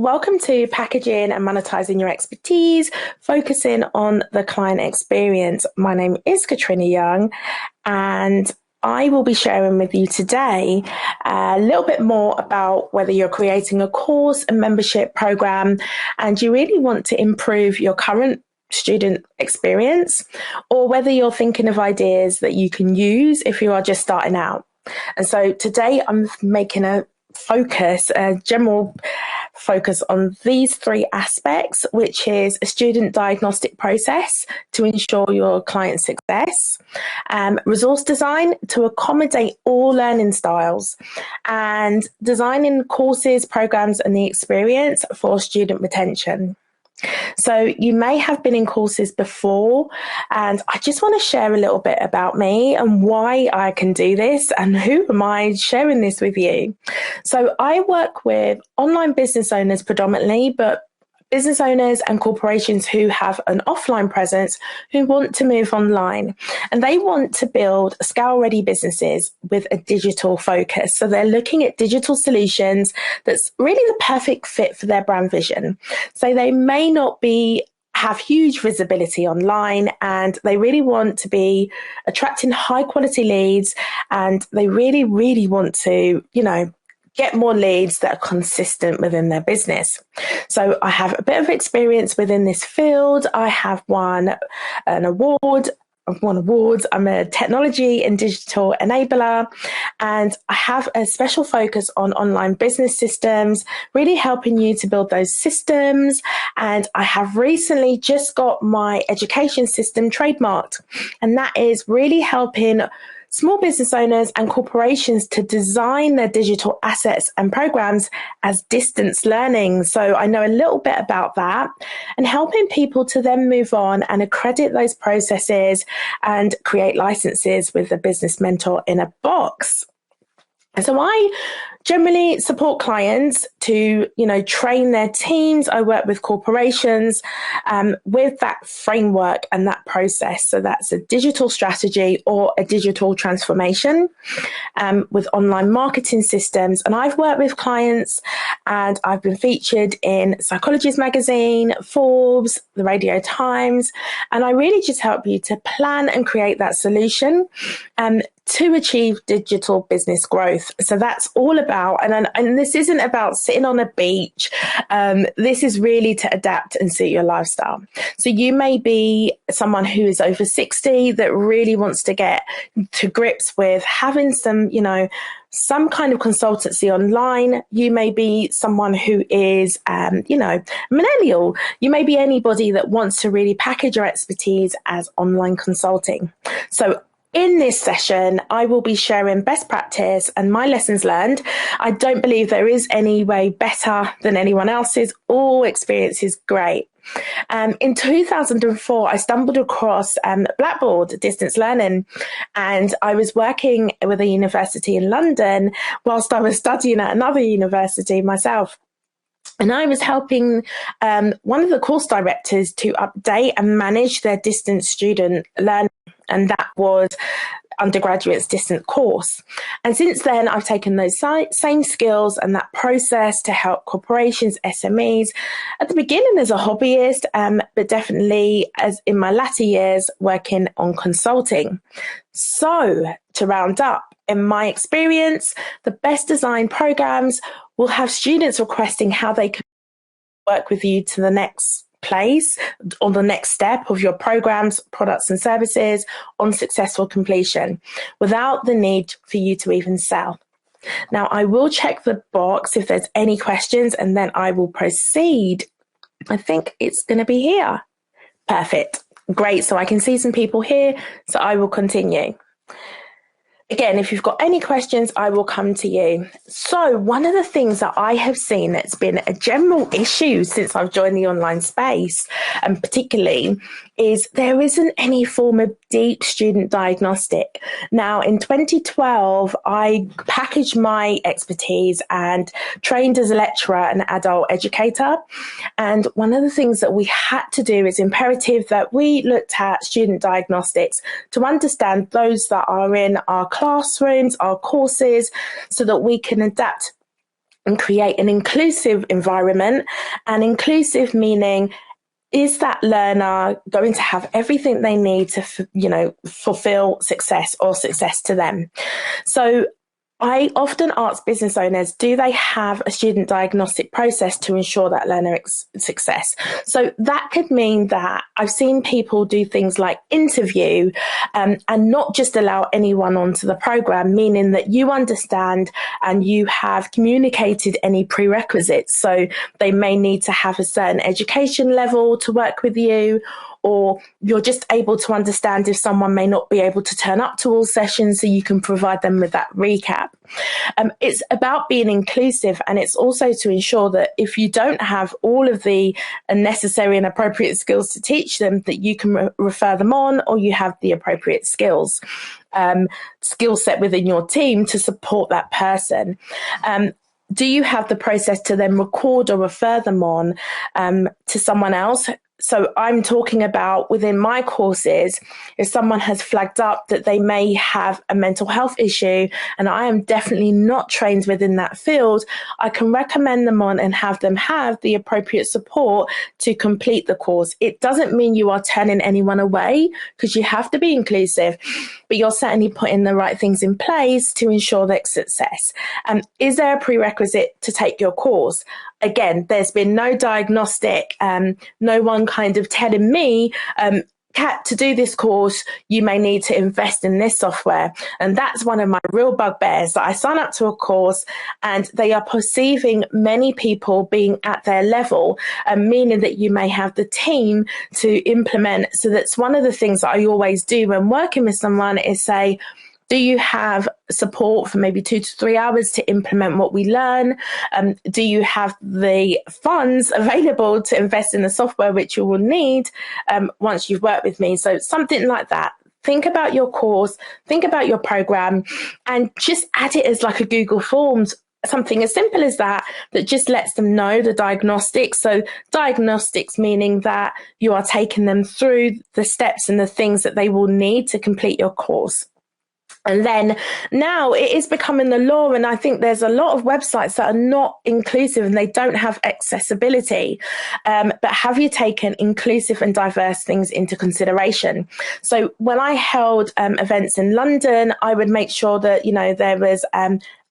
welcome to Packaging and Monetizing Your Expertise, focusing on the client experience. My name is Katrina Young, and I will be sharing with you today a little bit more about whether you're creating a course, a membership program, and you really want to improve your current student experience, or whether you're thinking of ideas that you can use if you are just starting out. And so today I'm making a general focus on these three aspects, which is a student diagnostic process to ensure your client success, resource design to accommodate all learning styles, and designing courses, programs, and the experience for student retention. So you may have been in courses before, and I just want to share a little bit about me and why I can do this and who am I sharing this with you. So I work with online business owners predominantly, but business owners and corporations who have an offline presence who want to move online, and they want to build scale-ready businesses with a digital focus. So they're looking at digital solutions that's really the perfect fit for their brand vision. So they may not have huge visibility online, and they really want to be attracting high quality leads, and they really, really want to, get more leads that are consistent within their business. So I have a bit of experience within this field. I have won awards. I'm a technology and digital enabler, and I have a special focus on online business systems, really helping you to build those systems. And I have recently just got my education system trademarked, and that is really helping small business owners and corporations to design their digital assets and programs as distance learning. So I know a little bit about that, and helping people to then move on and accredit those processes and create licenses with the business mentor in a box. And so I generally support clients to, train their teams. I work with corporations with that framework and that process. So that's a digital strategy or a digital transformation with online marketing systems. And I've worked with clients, and I've been featured in Psychologist magazine, Forbes, the Radio Times, and I really just help you to plan and create that solution to achieve digital business growth. So that's all about, and this isn't about sitting on a beach. This is really to adapt and suit your lifestyle. So you may be someone who is over 60 that really wants to get to grips with having some kind of consultancy online. You may be someone who is, millennial. You may be anybody that wants to really package your expertise as online consulting. So in this session, I will be sharing best practice and my lessons learned. I don't believe there is any way better than anyone else's. All experience is great. In 2004, I stumbled across Blackboard distance learning, and I was working with a university in London whilst I was studying at another university myself. And I was helping one of the course directors to update and manage their distance student learning, and that was undergraduate's distant course. And since then, I've taken those same skills and that process to help corporations, SMEs, at the beginning as a hobbyist, but definitely as in my latter years working on consulting. So to round up, in my experience, the best designed programs will have students requesting how they can work with you to the next place or the next step of your programs, products and services on successful completion without the need for you to even sell. Now, I will check the box if there's any questions, and then I will proceed. I think it's going to be here. Perfect. Great. So I can see some people here, so I will continue. Again, if you've got any questions, I will come to you. So one of the things that I have seen that's been a general issue since I've joined the online space, and particularly, is there isn't any form of deep student diagnostic. Now, in 2012, I packaged my expertise and trained as a lecturer and adult educator. And one of the things that we had to do is imperative that we looked at student diagnostics to understand those that are in our classrooms, our courses, so that we can adapt and create an inclusive environment. And inclusive meaning, is that learner going to have everything they need to, fulfill success or success to them? So I often ask business owners, do they have a student diagnostic process to ensure that learner success? So that could mean that I've seen people do things like interview and not just allow anyone onto the program, meaning that you understand and you have communicated any prerequisites. So they may need to have a certain education level to work with you, or you're just able to understand if someone may not be able to turn up to all sessions, so you can provide them with that recap. It's about being inclusive, and it's also to ensure that if you don't have all of the necessary and appropriate skills to teach them, that you can refer them on, or you have the appropriate skill set within your team to support that person. Do you have the process to then record or refer them on to someone else? So I'm talking about within my courses, if someone has flagged up that they may have a mental health issue and I am definitely not trained within that field, I can recommend them on and have them have the appropriate support to complete the course. It doesn't mean you are turning anyone away, because you have to be inclusive, but you're certainly putting the right things in place to ensure their success. Is there a prerequisite to take your course? Again, there's been no diagnostic, no one kind of telling me, Kat, to do this course, you may need to invest in this software. And that's one of my real bugbears, that I sign up to a course and they are perceiving many people being at their level, meaning that you may have the team to implement. So that's one of the things that I always do when working with someone is say, do you have support for maybe 2 to 3 hours to implement what we learn? Do you have the funds available to invest in the software which you will need once you've worked with me? So something like that. Think about your course, think about your program, and just add it as like a Google Forms. Something as simple as that, that just lets them know the diagnostics. So diagnostics meaning that you are taking them through the steps and the things that they will need to complete your course. And then now it is becoming the law. And I think there's a lot of websites that are not inclusive and they don't have accessibility. But have you taken inclusive and diverse things into consideration? So when I held events in London, I would make sure that, there was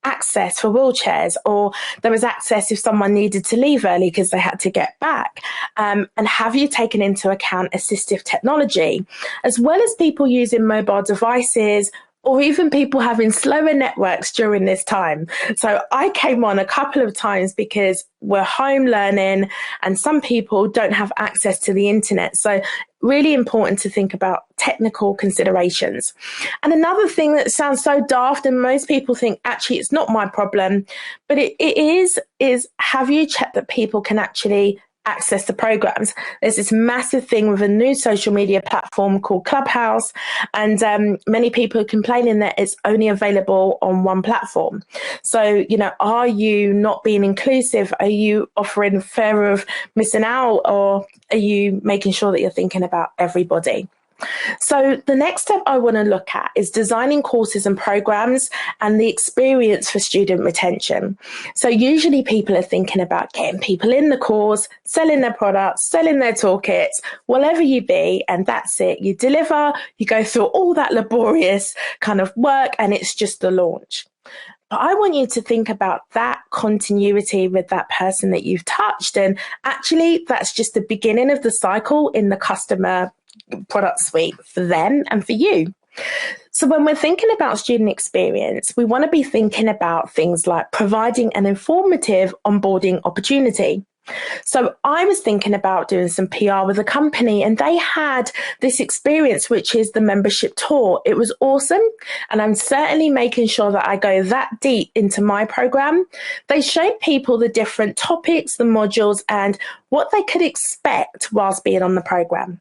access for wheelchairs, or there was access if someone needed to leave early because they had to get back. And have you taken into account assistive technology, as well as people using mobile devices, or even people having slower networks during this time? So I came on a couple of times because we're home learning and some people don't have access to the internet. So really important to think about technical considerations. And another thing that sounds so daft and most people think, actually, it's not my problem, but it is have you checked that people can actually access the programs? There's this massive thing with a new social media platform called Clubhouse, and many people are complaining that it's only available on one platform. So, are you not being inclusive? Are you offering fear of missing out, or are you making sure that you're thinking about everybody? So the next step I want to look at is designing courses and programs and the experience for student retention. So usually people are thinking about getting people in the course, selling their products, selling their toolkits, whatever you be, and that's it. You deliver, you go through all that laborious kind of work, and it's just the launch. But I want you to think about that continuity with that person that you've touched. And actually, that's just the beginning of the cycle in the customer product suite for them and for you. So when we're thinking about student experience, we want to be thinking about things like providing an informative onboarding opportunity. So I was thinking about doing some PR with a company, and they had this experience, which is the membership tour. It was awesome. And I'm certainly making sure that I go that deep into my program. They showed people the different topics, the modules, and what they could expect whilst being on the program.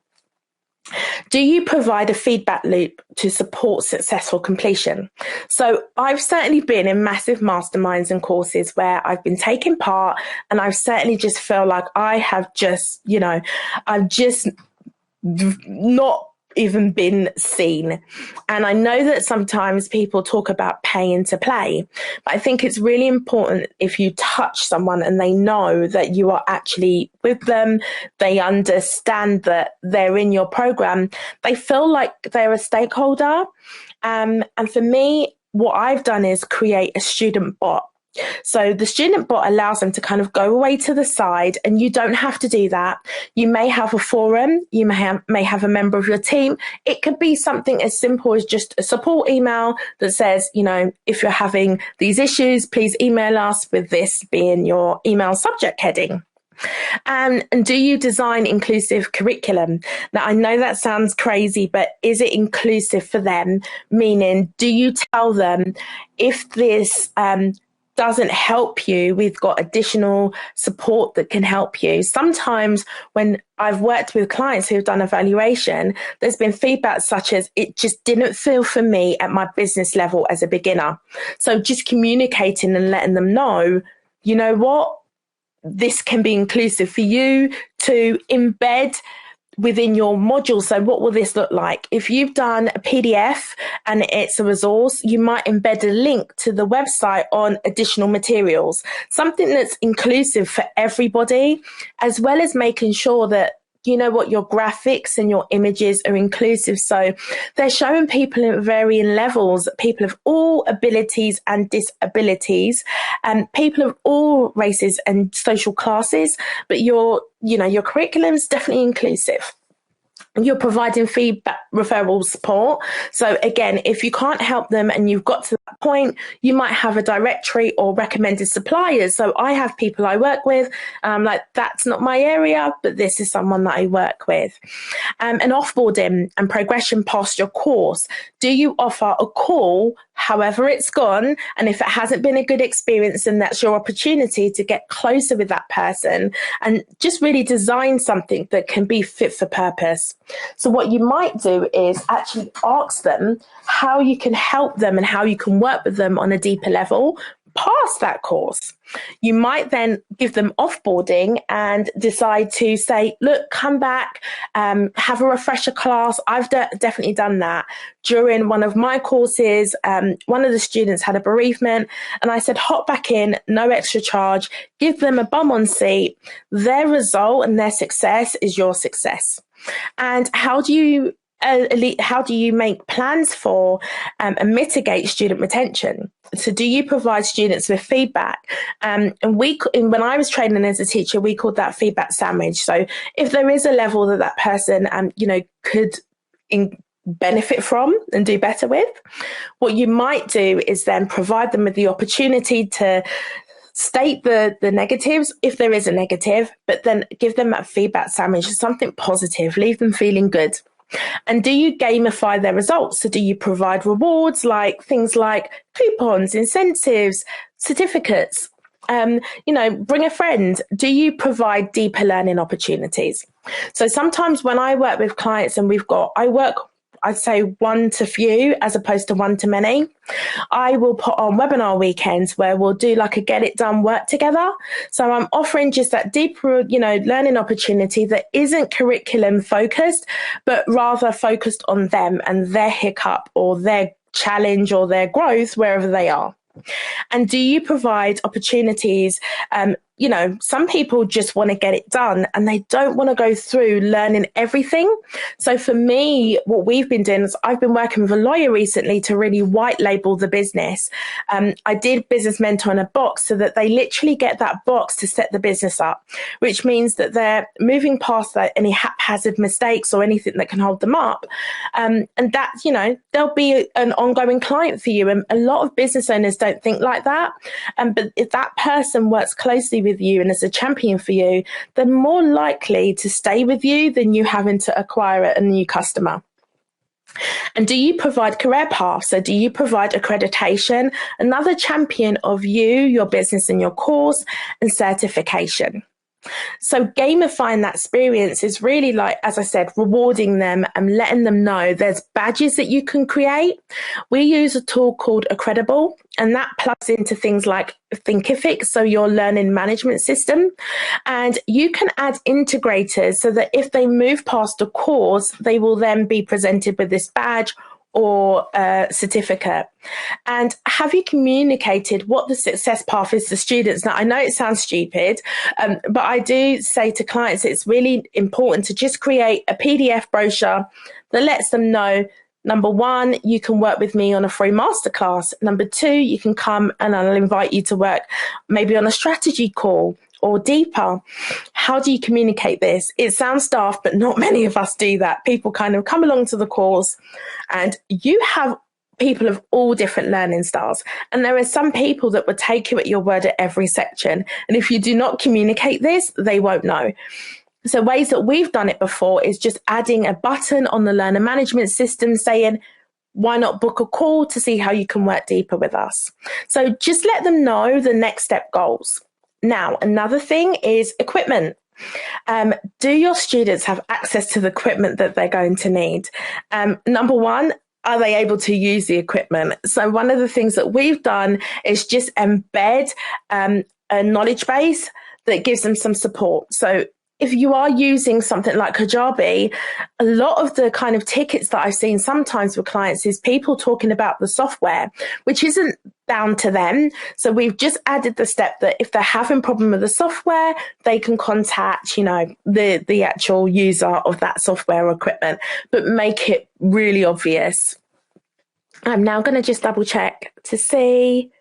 Do you provide a feedback loop to support successful completion? So I've certainly been in massive masterminds and courses where I've been taking part, and I've certainly just felt like I have just, I've just not even been seen. And I know that sometimes people talk about paying to play, but I think it's really important if you touch someone and they know that you are actually with them, they understand that they're in your program, they feel like they're a stakeholder. And for me, what I've done is create a student bot. So the student bot allows them to kind of go away to the side, and you don't have to do that. You may have a forum, you may have a member of your team. It could be something as simple as just a support email that says, if you're having these issues, please email us, with this being your email subject heading. And do you design inclusive curriculum? Now, I know that sounds crazy, but is it inclusive for them? Meaning, do you tell them if this doesn't help you, we've got additional support that can help you? Sometimes when I've worked with clients who've done evaluation, there's been feedback such as, it just didn't feel for me at my business level as a beginner. So just communicating and letting them know, you know what, this can be inclusive for you to embed within your module. So what will this look like? If you've done a PDF and it's a resource, you might embed a link to the website on additional materials, something that's inclusive for everybody, as well as making sure that your graphics and your images are inclusive. So they're showing people at varying levels, people of all abilities and disabilities, and people of all races and social classes. But your curriculum is definitely inclusive. You're providing feedback, referral support. So again, if you can't help them and you've got to that point, you might have a directory or recommended suppliers. So I have people I work with, and I'm like, that's not my area, but this is someone that I work with. And offboarding and progression past your course. Do you offer a call, however it's gone? And if it hasn't been a good experience, then that's your opportunity to get closer with that person and just really design something that can be fit for purpose. So what you might do is actually ask them how you can help them and how you can work with them on a deeper level past that course. You might then give them offboarding and decide to say, look, come back, have a refresher class. I've definitely done that. During one of my courses, one of the students had a bereavement, and I said, hop back in, no extra charge, give them a bum on seat. Their result and their success is your success. And how do you make plans for and mitigate student retention? So do you provide students with feedback? And when I was training as a teacher, we called that feedback sandwich. So if there is a level that person could benefit from and do better with, what you might do is then provide them with the opportunity to state the negatives if there is a negative, but then give them that feedback sandwich, something positive, leave them feeling good. And do you gamify their results? So do you provide rewards, like things like coupons, incentives, certificates? Bring a friend. Do you provide deeper learning opportunities? So sometimes when I work with clients and I'd say one to few as opposed to one to many, I will put on webinar weekends where we'll do like a get it done work together. So I'm offering just that deeper, learning opportunity that isn't curriculum focused, but rather focused on them and their hiccup or their challenge or their growth wherever they are. And do you provide opportunities? Some people just want to get it done and they don't want to go through learning everything. So for me, what we've been doing is I've been working with a lawyer recently to really white label the business. I did Business Mentor in a box so that they literally get that box to set the business up, which means that they're moving past any haphazard mistakes or anything that can hold them up. And that, they'll be an ongoing client for you. And a lot of business owners don't think like that. But if that person works closely with you and is a champion for you, they're more likely to stay with you than you having to acquire a new customer. And do you provide career paths? So do you provide accreditation, another champion of you, your business and your course, and certification? So gamifying that experience is really like, as I said, rewarding them and letting them know there's badges that you can create. We use a tool called Accredible, and that plugs into things like Thinkific, so your learning management system. And you can add integrators so that if they move past a course, they will then be presented with this badge or a certificate. And have you communicated what the success path is to students? Now, I know it sounds stupid, but I do say to clients, it's really important to just create a PDF brochure that lets them know, number one, you can work with me on a free masterclass. Number two, you can come and I'll invite you to work maybe on a strategy call or deeper. How do you communicate this? It sounds daft, but not many of us do that. People kind of come along to the course and you have people of all different learning styles. And there are some people that would take you at your word at every section. And if you do not communicate this, they won't know. So ways that we've done it before is just adding a button on the learner management system saying, why not book a call to see how you can work deeper with us? So just let them know the next step goals. Now, another thing is equipment. Do your students have access to the equipment that they're going to need? Number one, are they able to use the equipment? So one of the things that we've done is just embed a knowledge base that gives them some support. So if you are using something like Kajabi, a lot of the kind of tickets that I've seen sometimes with clients is people talking about the software, which isn't down to them. So we've just added the step that if they're having a problem with the software, they can contact, the actual user of that software or equipment, but make it really obvious. I'm now going to just double check to see.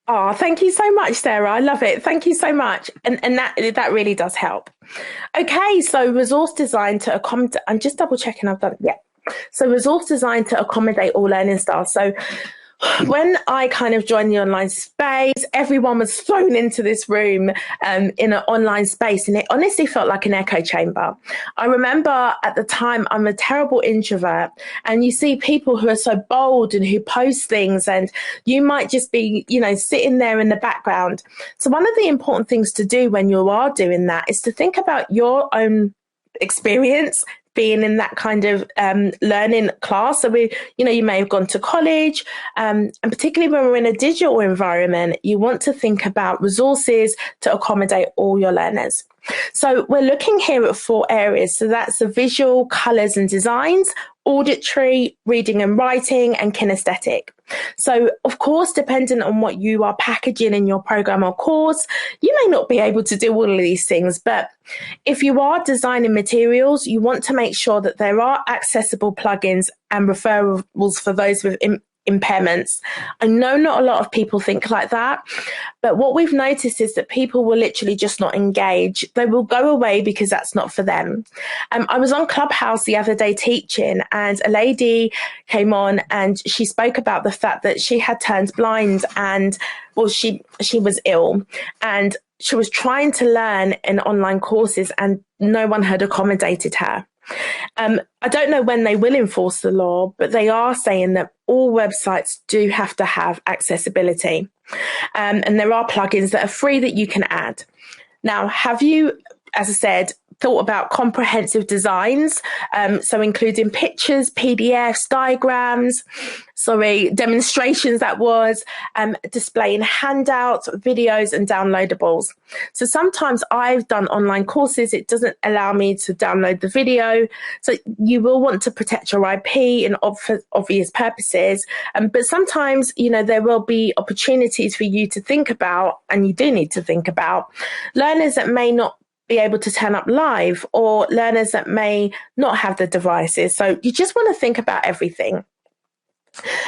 Oh, thank you so much, Sarah. I love it. Thank you so much. And that really does help. Okay, so resource design to accommodate. I'm just double checking I've done it. Yeah. So resource design to accommodate all learning styles. So when I kind of joined the online space, everyone was thrown into this room in an online space, and it honestly felt like an echo chamber. I remember at the time, I'm a terrible introvert, and you see people who are so bold and who post things, and you might just be, sitting there in the background. So one of the important things to do when you are doing that is to think about your own experience being in that kind of learning class. So you may have gone to college, and particularly when we're in a digital environment, you want to think about resources to accommodate all your learners. So we're looking here at 4 areas. So that's the visual, colours and designs, auditory, reading and writing, and kinesthetic. So, of course, depending on what you are packaging in your program or course, you may not be able to do all of these things. But if you are designing materials, you want to make sure that there are accessible plugins and referrals for those with impairments. I know not a lot of people think like that, but what we've noticed is that people will literally just not engage. They will go away because that's not for them. I was on Clubhouse the other day teaching, and a lady came on and she spoke about the fact that she had turned blind, and she was ill, and she was trying to learn in online courses and no one had accommodated her. I don't know when they will enforce the law, but they are saying that all websites do have to have accessibility. And there are plugins that are free that you can add. Now, have you, as I said, thought about comprehensive designs? So including pictures, PDFs, diagrams, demonstrations, displaying handouts, videos and downloadables. So sometimes I've done online courses, it doesn't allow me to download the video. So you will want to protect your IP in obvious purposes. But sometimes, there will be opportunities for you to think about, and you do need to think about, learners that may not be able to turn up live, or learners that may not have the devices. So you just want to think about everything.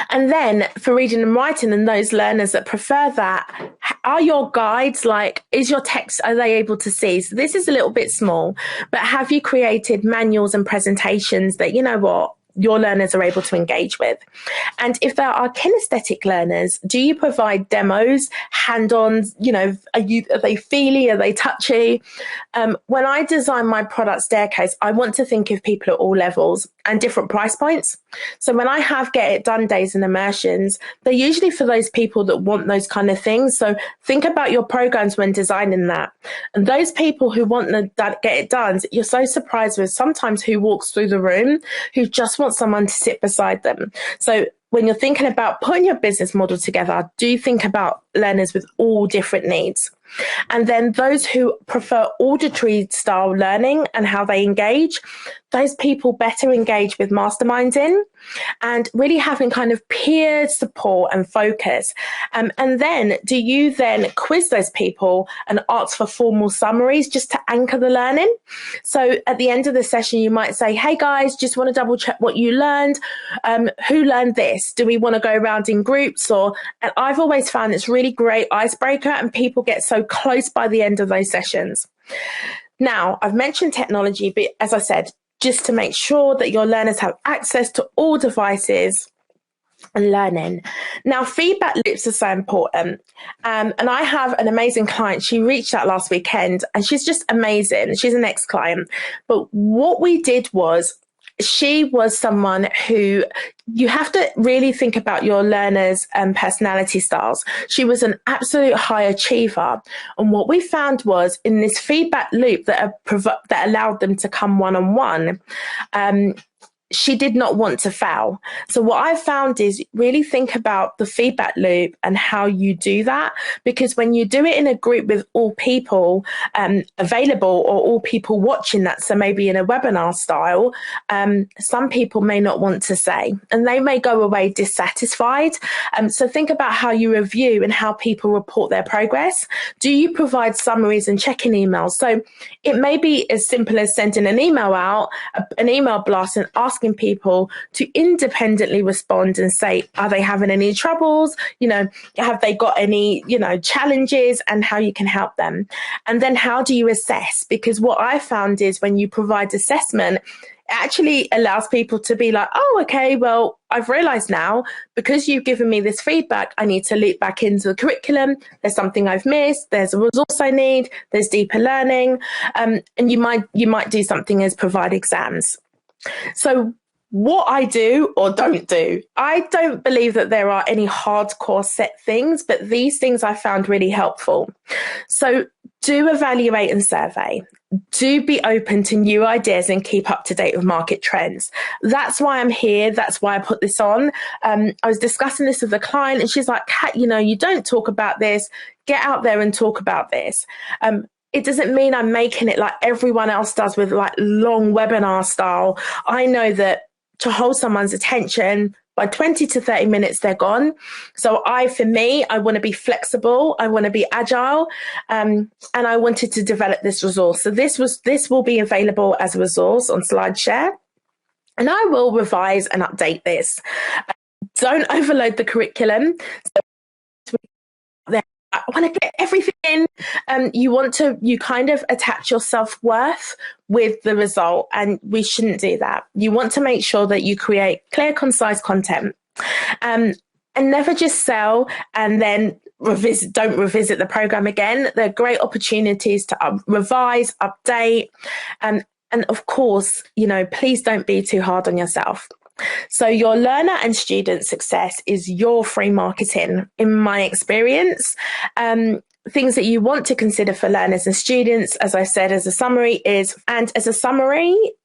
And then for reading and writing, and those learners that prefer that, are your guides is your text, are they able to see? So this is a little bit small, but have you created manuals and presentations that, your learners are able to engage with. And if there are kinesthetic learners, do you provide demos, hand-on, are they feely, are they touchy? When I design my product staircase, I want to think of people at all levels and different price points. So when I have get it done days and immersions, they're usually for those people that want those kind of things. So think about your programs when designing that. And those people who want to get it done, you're so surprised with sometimes who walks through the room, who just want someone to sit beside them. So when you're thinking about putting your business model together, do think about learners with all different needs. And then those who prefer auditory style learning and how they engage, those people better engage with masterminding and really having kind of peer support and focus. And then do you then quiz those people and ask for formal summaries just to anchor the learning? So at the end of the session, you might say, hey guys, just want to double check what you learned. Who learned this? Do we want to go around in groups? And I've always found it's really great icebreaker and people get so close by the end of those sessions. Now, I've mentioned technology, but as I said, just to make sure that your learners have access to all devices and learning. Now, feedback loops are so important. And I have an amazing client. She reached out last weekend and she's just amazing. She's an ex-client. But what we did was she was someone who you have to really think about your learners' personality styles. She was an absolute high achiever. And what we found was in this feedback loop that allowed them to come one-on-one, she did not want to fail. So what I found is really think about the feedback loop and how you do that, because when you do it in a group with all people available or all people watching that, so maybe in a webinar style, some people may not want to say and they may go away dissatisfied. So think about how you review and how people report their progress. Do you provide summaries and check-in emails? So it may be as simple as sending an email out, an email blast, and asking people to independently respond and say, are they having any troubles? Have they got any, challenges and how you can help them? And then how do you assess? Because what I found is when you provide assessment, it actually allows people to be like, oh, okay, well, I've realized now because you've given me this feedback, I need to loop back into the curriculum. There's something I've missed. There's a resource I need. There's deeper learning. And you might do something as provide exams. So what I do or don't do, I don't believe that there are any hardcore set things, but these things I found really helpful. So do evaluate and survey. Do be open to new ideas and keep up to date with market trends. That's why I'm here. That's why I put this on. I was discussing this with a client and she's like, Kat, you don't talk about this. Get out there and talk about this. It doesn't mean I'm making it like everyone else does with like long webinar style. I know that to hold someone's attention, by 20 to 30 minutes, they're gone. So I want to be flexible. I want to be agile. And I wanted to develop this resource. So this will be available as a resource on SlideShare. And I will revise and update this. Don't overload the curriculum. I want to get everything in. You kind of attach your self-worth with the result, and we shouldn't do that. You want to make sure that you create clear, concise content, and never just sell and then don't revisit the program again. There are great opportunities to revise, update, and of course, please don't be too hard on yourself. So your learner and student success is your free marketing, in my experience. Things that you want to consider for learners and students, as I said, as a summary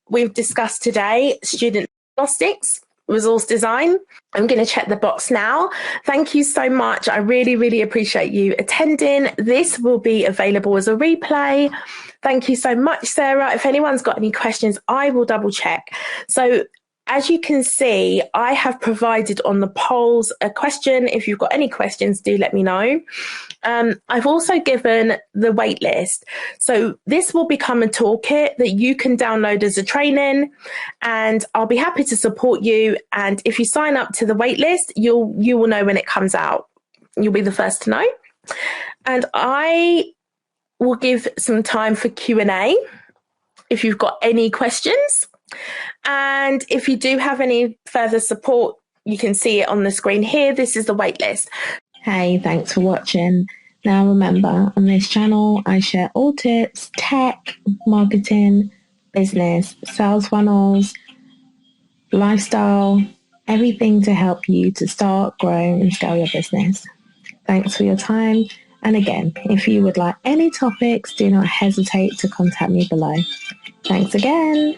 we've discussed today, student diagnostics, resource design. I'm going to check the box now. Thank you so much. I really, really appreciate you attending. This will be available as a replay. Thank you so much, Sarah. If anyone's got any questions, I will double check. So as you can see, I have provided on the polls a question. If you've got any questions, do let me know. I've also given the waitlist. So this will become a toolkit that you can download as a training, and I'll be happy to support you. And if you sign up to the waitlist, you will know when it comes out. You'll be the first to know. And I will give some time for Q&A if you've got any questions. And if you do have any further support, you can see it on the screen here. This is the waitlist. Hey, thanks for watching. Now remember, on this channel, I share all tips, tech, marketing, business, sales funnels, lifestyle, everything to help you to start, grow, and scale your business. Thanks for your time. And again, if you would like any topics, do not hesitate to contact me below. Thanks again.